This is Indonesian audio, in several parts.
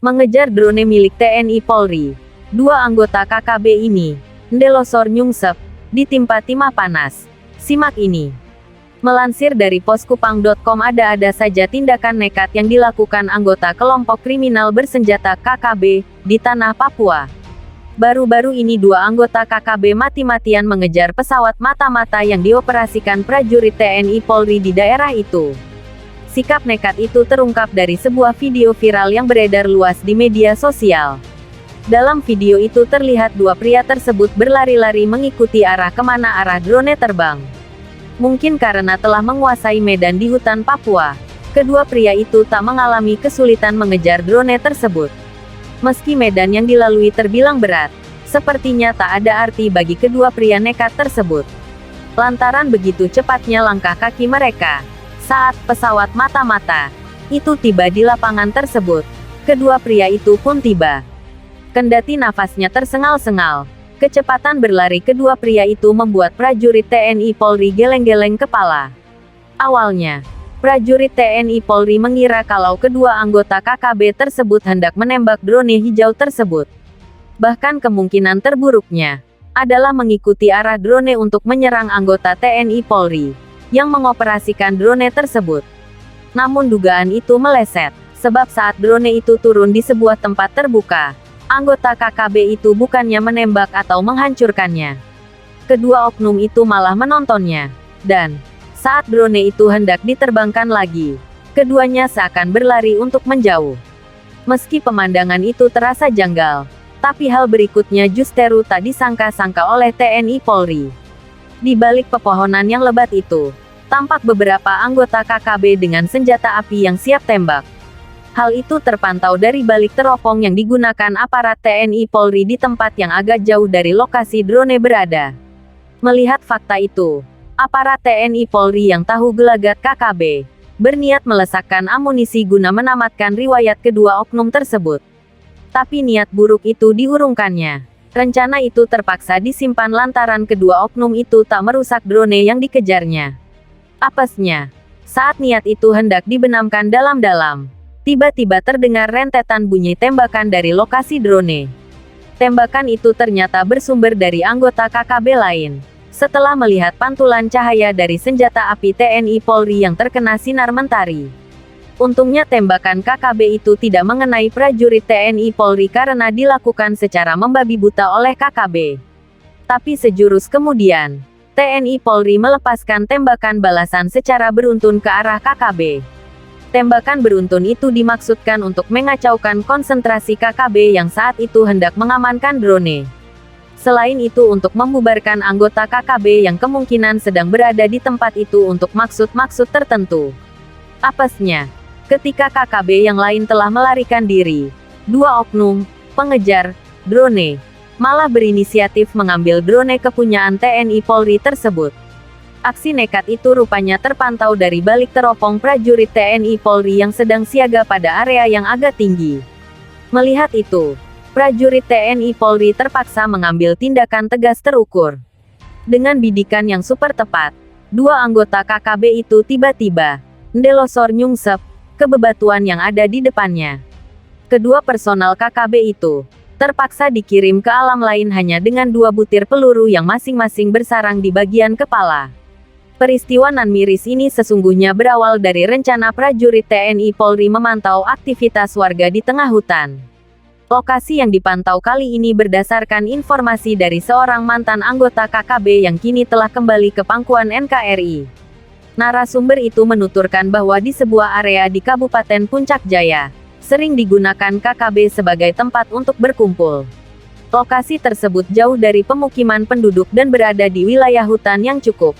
mengejar drone milik TNI Polri. Dua anggota KKB ini, Ndelosor Nyungsep, ditimpa timah panas. Simak ini. Melansir dari poskupang.com, ada saja tindakan nekat yang dilakukan anggota kelompok kriminal bersenjata KKB di tanah Papua. Baru-baru ini dua anggota KKB mati-matian mengejar pesawat mata-mata yang dioperasikan prajurit TNI Polri di daerah itu. Sikap nekat itu terungkap dari sebuah video viral yang beredar luas di media sosial. Dalam video itu terlihat dua pria tersebut berlari-lari mengikuti arah kemana arah drone terbang. Mungkin karena telah menguasai medan di hutan Papua, kedua pria itu tak mengalami kesulitan mengejar drone tersebut. Meski medan yang dilalui terbilang berat, sepertinya tak ada arti bagi kedua pria nekat tersebut. Lantaran begitu cepatnya langkah kaki mereka. Saat pesawat mata-mata itu tiba di lapangan tersebut, kedua pria itu pun tiba. Kendati nafasnya tersengal-sengal, kecepatan berlari kedua pria itu membuat prajurit TNI Polri geleng-geleng kepala. Awalnya, prajurit TNI Polri mengira kalau kedua anggota KKB tersebut hendak menembak drone hijau tersebut. Bahkan kemungkinan terburuknya adalah mengikuti arah drone untuk menyerang anggota TNI Polri yang mengoperasikan drone tersebut. Namun dugaan itu meleset, sebab saat drone itu turun di sebuah tempat terbuka, anggota KKB itu bukannya menembak atau menghancurkannya. Kedua oknum itu malah menontonnya. Dan saat drone itu hendak diterbangkan lagi, keduanya seakan berlari untuk menjauh. Meski pemandangan itu terasa janggal, tapi hal berikutnya justru tak disangka-sangka oleh TNI Polri. Di balik pepohonan yang lebat itu, tampak beberapa anggota KKB dengan senjata api yang siap tembak. Hal itu terpantau dari balik teropong yang digunakan aparat TNI Polri di tempat yang agak jauh dari lokasi drone berada. Melihat fakta itu, aparat TNI Polri yang tahu gelagat KKB, berniat melesakkan amunisi guna menamatkan riwayat kedua oknum tersebut. Tapi niat buruk itu diurungkannya. Rencana itu terpaksa disimpan lantaran kedua oknum itu tak merusak drone yang dikejarnya. Apesnya, saat niat itu hendak dibenamkan dalam-dalam, tiba-tiba terdengar rentetan bunyi tembakan dari lokasi drone. Tembakan itu ternyata bersumber dari anggota KKB lain. Setelah melihat pantulan cahaya dari senjata api TNI Polri yang terkena sinar mentari. Untungnya tembakan KKB itu tidak mengenai prajurit TNI Polri karena dilakukan secara membabi buta oleh KKB. Tapi sejurus kemudian, TNI Polri melepaskan tembakan balasan secara beruntun ke arah KKB. Tembakan beruntun itu dimaksudkan untuk mengacaukan konsentrasi KKB yang saat itu hendak mengamankan drone. Selain itu untuk membubarkan anggota KKB yang kemungkinan sedang berada di tempat itu untuk maksud-maksud tertentu. Apesnya, ketika KKB yang lain telah melarikan diri, dua oknum pengejar drone malah berinisiatif mengambil drone kepunyaan TNI Polri tersebut. Aksi nekat itu rupanya terpantau dari balik teropong prajurit TNI Polri yang sedang siaga pada area yang agak tinggi. Melihat itu, prajurit TNI Polri terpaksa mengambil tindakan tegas terukur. Dengan bidikan yang super tepat, dua anggota KKB itu tiba-tiba Ndelosor Nyungsep ke bebatuan yang ada di depannya. Kedua personal KKB itu terpaksa dikirim ke alam lain hanya dengan dua butir peluru yang masing-masing bersarang di bagian kepala. Peristiwa nan miris ini sesungguhnya berawal dari rencana prajurit TNI Polri memantau aktivitas warga di tengah hutan. Lokasi yang dipantau kali ini berdasarkan informasi dari seorang mantan anggota KKB yang kini telah kembali ke pangkuan NKRI. Narasumber itu menuturkan bahwa di sebuah area di Kabupaten Puncak Jaya, sering digunakan KKB sebagai tempat untuk berkumpul. Lokasi tersebut jauh dari pemukiman penduduk dan berada di wilayah hutan yang cukup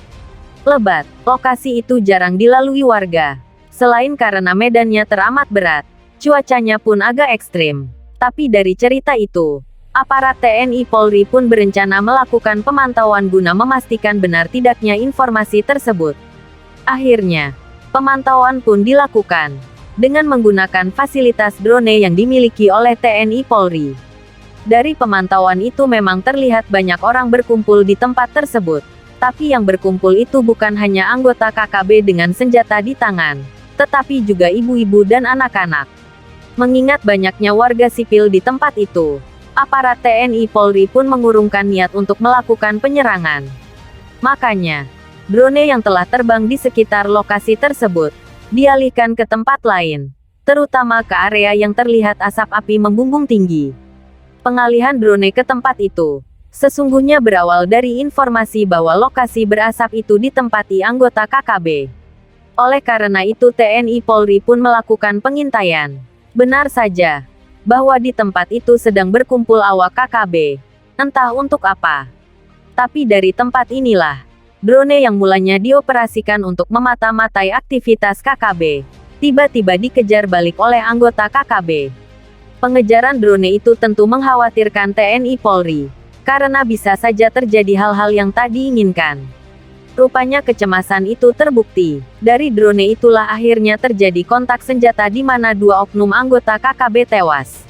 lebat. Lokasi itu jarang dilalui warga. Selain karena medannya teramat berat, cuacanya pun agak ekstrim. Tapi dari cerita itu, aparat TNI Polri pun berencana melakukan pemantauan guna memastikan benar tidaknya informasi tersebut. Akhirnya, pemantauan pun dilakukan dengan menggunakan fasilitas drone yang dimiliki oleh TNI Polri. Dari pemantauan itu memang terlihat banyak orang berkumpul di tempat tersebut. Tapi yang berkumpul itu bukan hanya anggota KKB dengan senjata di tangan, tetapi juga ibu-ibu dan anak-anak. Mengingat banyaknya warga sipil di tempat itu, aparat TNI Polri pun mengurungkan niat untuk melakukan penyerangan. Makanya, drone yang telah terbang di sekitar lokasi tersebut dialihkan ke tempat lain, terutama ke area yang terlihat asap api membumbung tinggi. Pengalihan drone ke tempat itu sesungguhnya berawal dari informasi bahwa lokasi berasap itu ditempati anggota KKB. Oleh karena itu TNI Polri pun melakukan pengintaian. Benar saja, bahwa di tempat itu sedang berkumpul awak KKB. Entah untuk apa. Tapi dari tempat inilah, drone yang mulanya dioperasikan untuk memata-matai aktivitas KKB, tiba-tiba dikejar balik oleh anggota KKB. Pengejaran drone itu tentu mengkhawatirkan TNI Polri, karena bisa saja terjadi hal-hal yang tak diinginkan. Rupanya kecemasan itu terbukti. Dari drone itulah akhirnya terjadi kontak senjata di mana dua oknum anggota KKB tewas.